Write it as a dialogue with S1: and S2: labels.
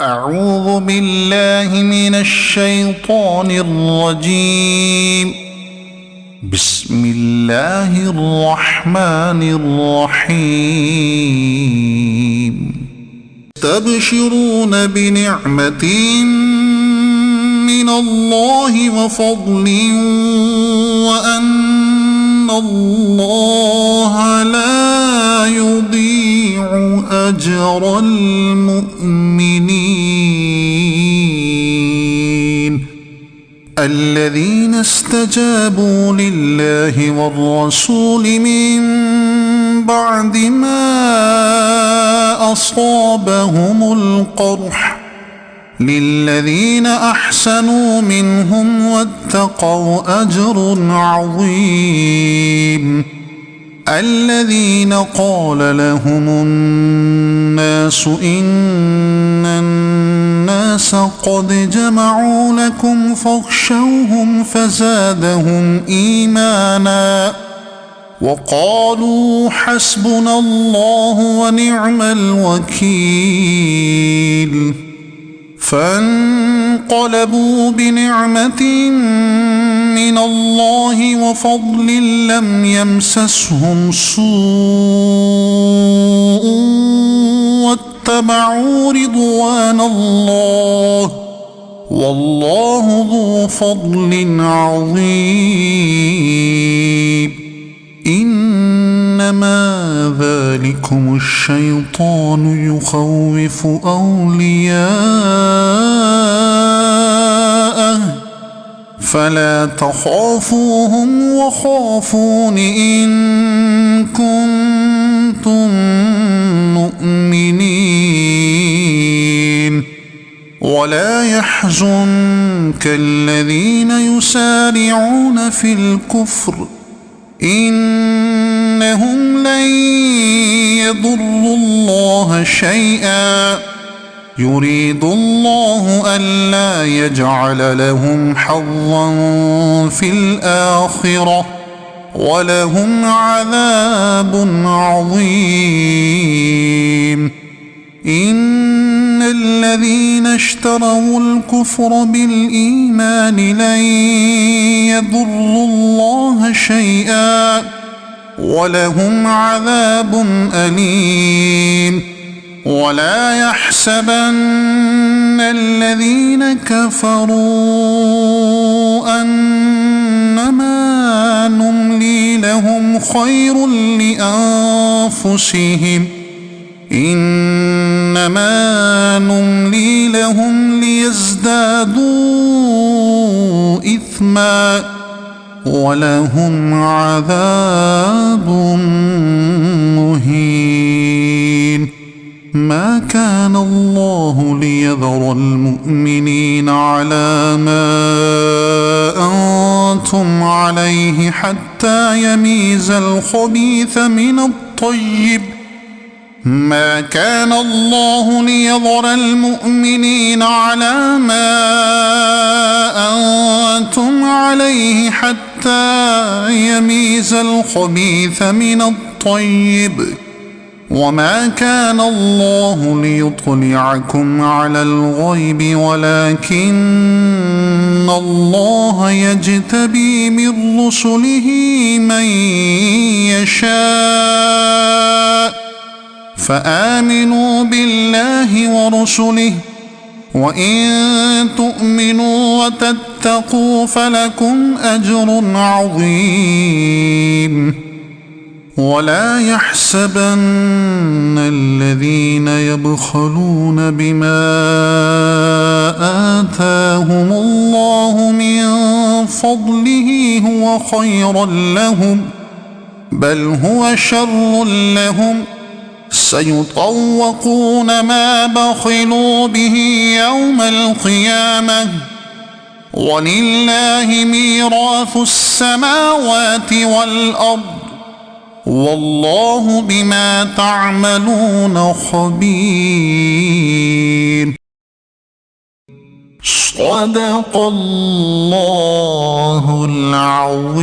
S1: أعوذ بالله من الشيطان الرجيم. بسم الله الرحمن الرحيم. تبشرون بنعمة من الله وفضل وأن الله لا يضيع أجر المؤمنين الذين استجابوا لله والرسول من بعد ما أصابهم القرح للذين أحسنوا منهم واتقوا أجر عظيم. الذين قال لهم الناس إن الناس قد جمعوا لكم فاخشوهم فزادهم إيمانا وقالوا حسبنا الله ونعم الوكيل. فانقلبوا بنعمة من الله وفضل لم يمسسهم سوء واتبعوا رضوان الله والله ذو فضل عظيم. إنما ذلكم الشيطان يخوف أولياءه فلا تخافوهم وخافون إن كنتم مؤمنين. ولا يحزنك الذين يسارعون في الكفر إنهم لن يضروا الله شيئا يريد الله ألا يجعل لهم حظا في الآخرة ولهم عذاب عظيم. إن الذين اشتروا الكفر بالإيمان لن يضروا الله شيئا ولهم عذاب أليم. ولا يحسبن الذين كفروا أنما نملي لهم خير لأنفسهم إنما نملي لهم ليزدادوا إثما ولهم عذاب مهين. ما كان الله ليذر المؤمنين على ما أنتم عليه حتى يميز الخبيث من الطيب. ما كان الله ليذر المؤمنين على ما أنتم عليه حتى يميز الخبيث من الطيب. وما كان الله ليطلعكم على الغيب ولكن الله يجتبي من رسله من يشاء فآمنوا بالله ورسله وإن تؤمنوا وتتقوا فلكم أجر عظيم. ولا يحسبن الذين يبخلون بما آتاهم الله من فضله هو خيرا لهم بل هو شر لهم سيطوقون ما بخلوا به يوم القيامة ولله ميراث السماوات والأرض والله بما تعملون خبير. صدق الله العظيم.